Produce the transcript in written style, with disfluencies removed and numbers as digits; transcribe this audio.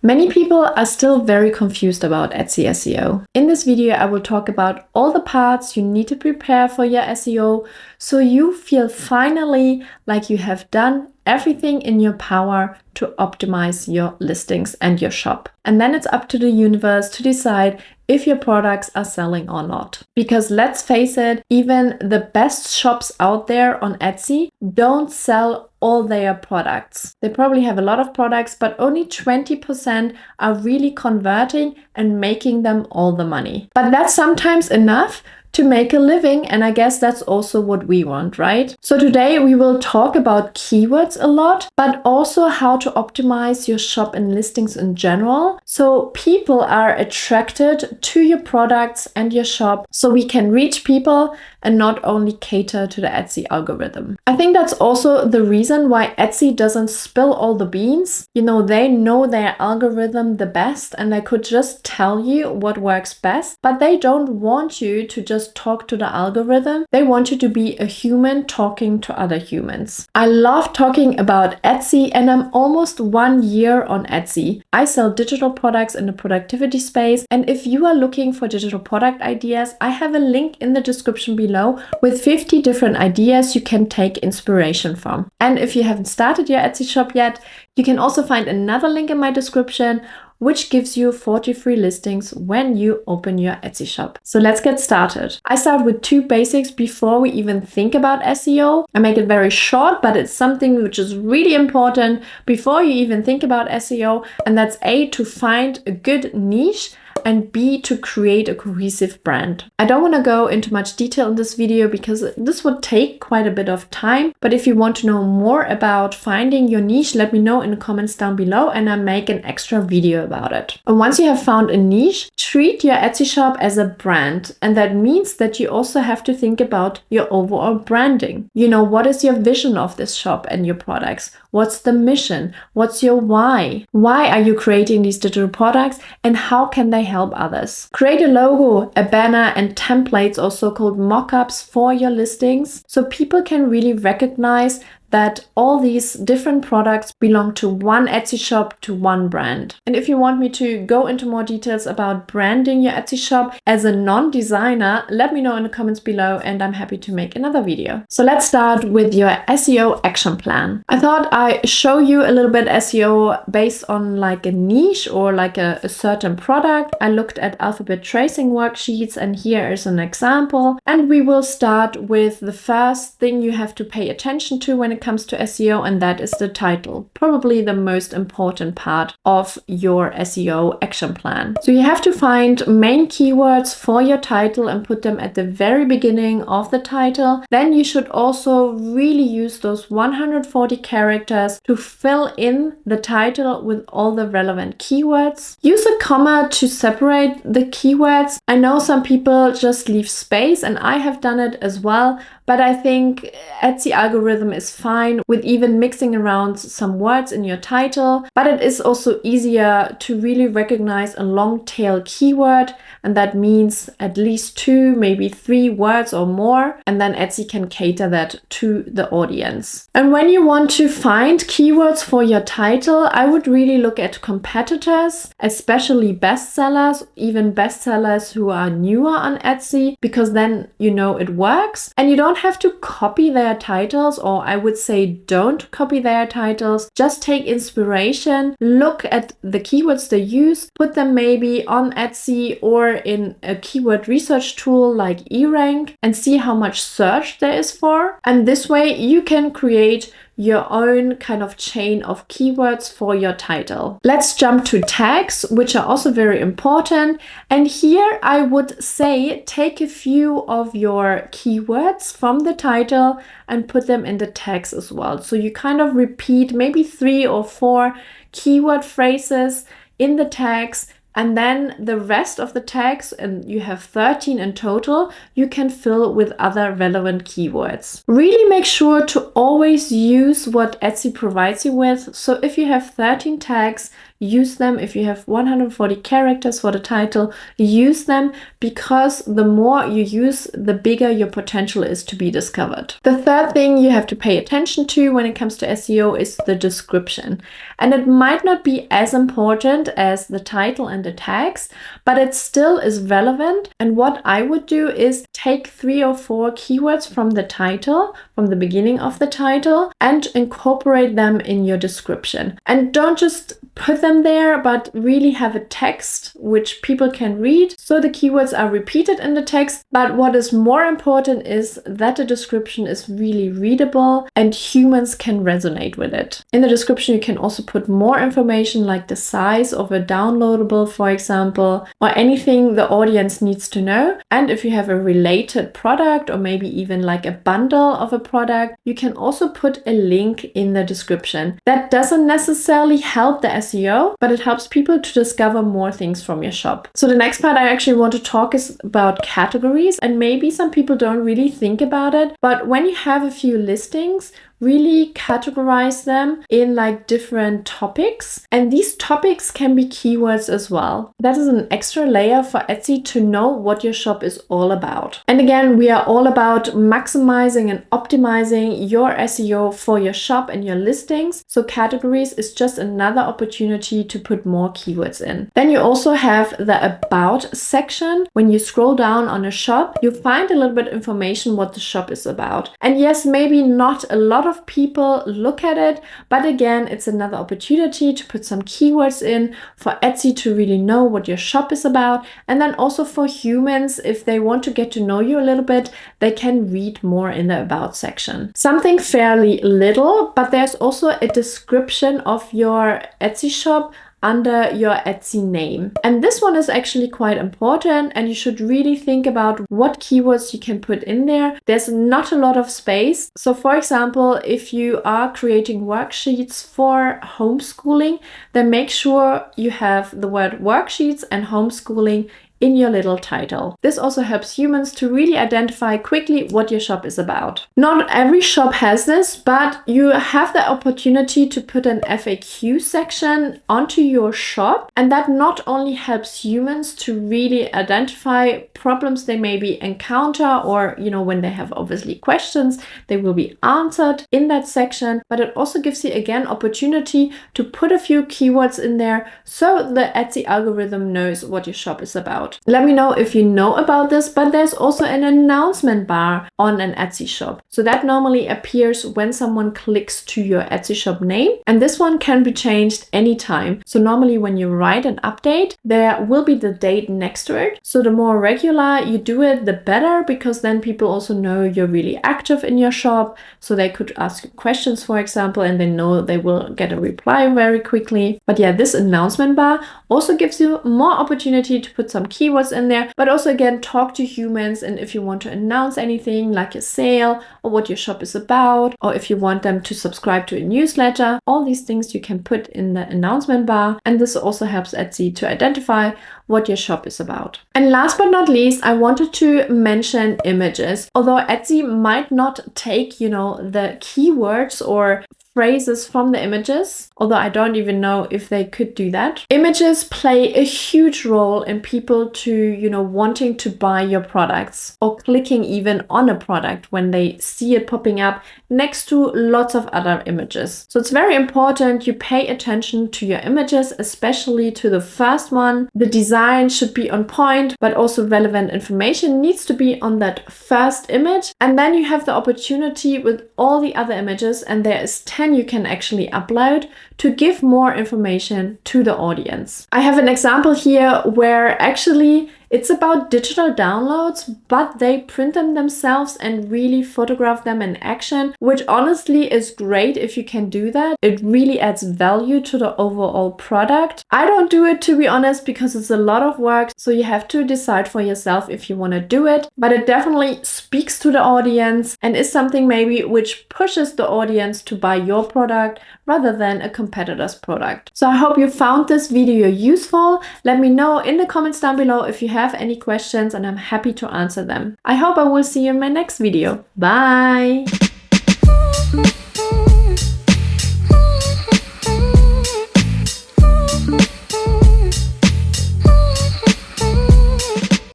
Many people are still very confused about Etsy SEO. In this video, I will talk about all the parts you need to prepare for your SEO so you feel finally like you have done everything in your power to optimize your listings and your shop. And then it's up to the universe to decide if your products are selling or not. Because let's face it, even the best shops out there on Etsy don't sell all their products. They probably have a lot of products, but only 20% are really converting and making them all the money. But that's sometimes enough to make a living, and I guess that's also what we want, right? So today we will talk about keywords a lot, but also how to optimize your shop and listings in general so people are attracted to your products and your shop so we can reach people and not only cater to the Etsy algorithm. I think that's also the reason why Etsy doesn't spill all the beans. You know, they know their algorithm the best and they could just tell you what works best, but they don't want you to just talk to the algorithm. They want you to be a human talking to other humans. I love talking about Etsy and I'm almost 1 year on Etsy. I sell digital products in the productivity space, and if you are looking for digital product ideas, I have a link in the description below with 50 different ideas you can take inspiration from. And if you haven't started your Etsy shop yet, you can also find another link in my description which gives you 40 free listings when you open your Etsy shop. So let's get started. I start with 2 basics before we even think about SEO. I make it very short, but it's something which is really important before you even think about SEO, and that's A, to find a good niche, and B, to create a cohesive brand. I don't want to go into much detail in this video because this would take quite a bit of time, but if you want to know more about finding your niche, let me know in the comments down below and I make an extra video about it. And once you have found a niche, treat your Etsy shop as a brand, and that means that you also have to think about your overall branding. You know, what is your vision of this shop and your products? What's the mission? What's your why? Why are you creating these digital products and how can they help others? Create a logo, a banner, and templates, or so-called mock-ups for your listings so people can really recognize that all these different products belong to one Etsy shop, to one brand. And if you want me to go into more details about branding your Etsy shop as a non-designer, let me know in the comments below and I'm happy to make another video. So let's start with your SEO action plan. I thought I show you a little bit SEO based on like a niche or like a certain product. I looked at alphabet tracing worksheets and here is an example. And we will start with the first thing you have to pay attention to when it comes to SEO, and that is the title. Probably the most important part of your SEO action plan. So you have to find main keywords for your title and put them at the very beginning of the title. Then you should also really use those 140 characters to fill in the title with all the relevant keywords. Use a comma to separate the keywords. I know some people just leave space and I have done it as well, but I think Etsy algorithm is fine with even mixing around some words in your title, but it is also easier to really recognize a long tail keyword, and that means at least 2, maybe 3 words or more, and then Etsy can cater that to the audience. And when you want to find keywords for your title, I would really look at competitors, especially bestsellers, even bestsellers who are newer on Etsy, because then you know it works, and you don't have to copy their titles, or I would say don't copy their titles. Just take inspiration, look at the keywords they use, put them maybe on Etsy or in a keyword research tool like eRank and see how much search there is for. And this way you can create your own kind of chain of keywords for your title. Let's jump to tags, which are also very important. And here I would say take a few of your keywords from the title and put them in the tags as well. So you kind of repeat maybe 3 or 4 keyword phrases in the tags, and then the rest of the tags, and you have 13 in total, you can fill with other relevant keywords. Really make sure to always use what Etsy provides you with. So if you have 13 tags, use them. If you have 140 characters for the title, use them, because the more you use, the bigger your potential is to be discovered. The third thing you have to pay attention to when it comes to SEO is the description. And it might not be as important as the title and the tags, but it still is relevant. And what I would do is take 3 or 4 keywords from the title, from the beginning of the title, and incorporate them in your description. And don't just put them there, but really have a text which people can read. So the keywords are repeated in the text, but what is more important is that the description is really readable and humans can resonate with it. In the description, you can also put more information like the size of a downloadable, for example, or anything the audience needs to know. And if you have a related product, or maybe even like a bundle of a product, you can also put a link in the description. That doesn't necessarily help the SEO, but it helps people to discover more things from your shop. So the next part I actually want to talk is about categories, and maybe some people don't really think about it, but when you have a few listings, really categorize them in like different topics, and these topics can be keywords as well. That is an extra layer for Etsy to know what your shop is all about. And again, we are all about maximizing and optimizing your SEO for your shop and your listings, so categories is just another opportunity to put more keywords in. Then you also have the about section. When you scroll down on a shop, you find a little bit information what the shop is about. And yes, maybe not a lot of people look at it, but again, it's another opportunity to put some keywords in for Etsy to really know what your shop is about. And then also for humans, if they want to get to know you a little bit, they can read more in the about section. Something fairly little, but there's also a description of your Etsy shop under your Etsy name. And this one is actually quite important, and you should really think about what keywords you can put in there. There's not a lot of space. So for example, if you are creating worksheets for homeschooling, then make sure you have the word worksheets and homeschooling in your little title. This also helps humans to really identify quickly what your shop is about. Not every shop has this, but you have the opportunity to put an FAQ section onto your shop, and that not only helps humans to really identify problems they maybe encounter, or when they have obviously questions, they will be answered in that section, but it also gives you again opportunity to put a few keywords in there so the Etsy algorithm knows what your shop is about. Let me know if you know about this, but there's also an announcement bar on an Etsy shop. So that normally appears when someone clicks to your Etsy shop name, and this one can be changed anytime. So normally when you write an update, there will be the date next to it. So the more regular you do it, the better, because then people also know you're really active in your shop. So they could ask you questions, for example, and they know they will get a reply very quickly. But yeah, this announcement bar also gives you more opportunity to put some keywords in there, but also again, talk to humans. And if you want to announce anything like a sale or what your shop is about, or if you want them to subscribe to a newsletter, all these things you can put in the announcement bar. And this also helps Etsy to identify what your shop is about. And last but not least, I wanted to mention images. Although Etsy might not take, the keywords or phrases from the images, although I don't even know if they could do that. Images play a huge role in people to, wanting to buy your products or clicking even on a product when they see it popping up next to lots of other images. So it's very important you pay attention to your images, especially to the first one. The design should be on point, but also relevant information needs to be on that first image. And then you have the opportunity with all the other images, and there is 10 you can actually upload to give more information to the audience. I have an example here where actually it's about digital downloads, but they print them themselves and really photograph them in action, which honestly is great if you can do that. It really adds value to the overall product. I don't do it, to be honest, because it's a lot of work. So you have to decide for yourself if you want to do it, but it definitely speaks to the audience and is something maybe which pushes the audience to buy your product rather than a competitor's product. So I hope you found this video useful. Let me know in the comments down below if you have any questions, and I'm happy to answer them. I hope I will see you in my next video. Bye!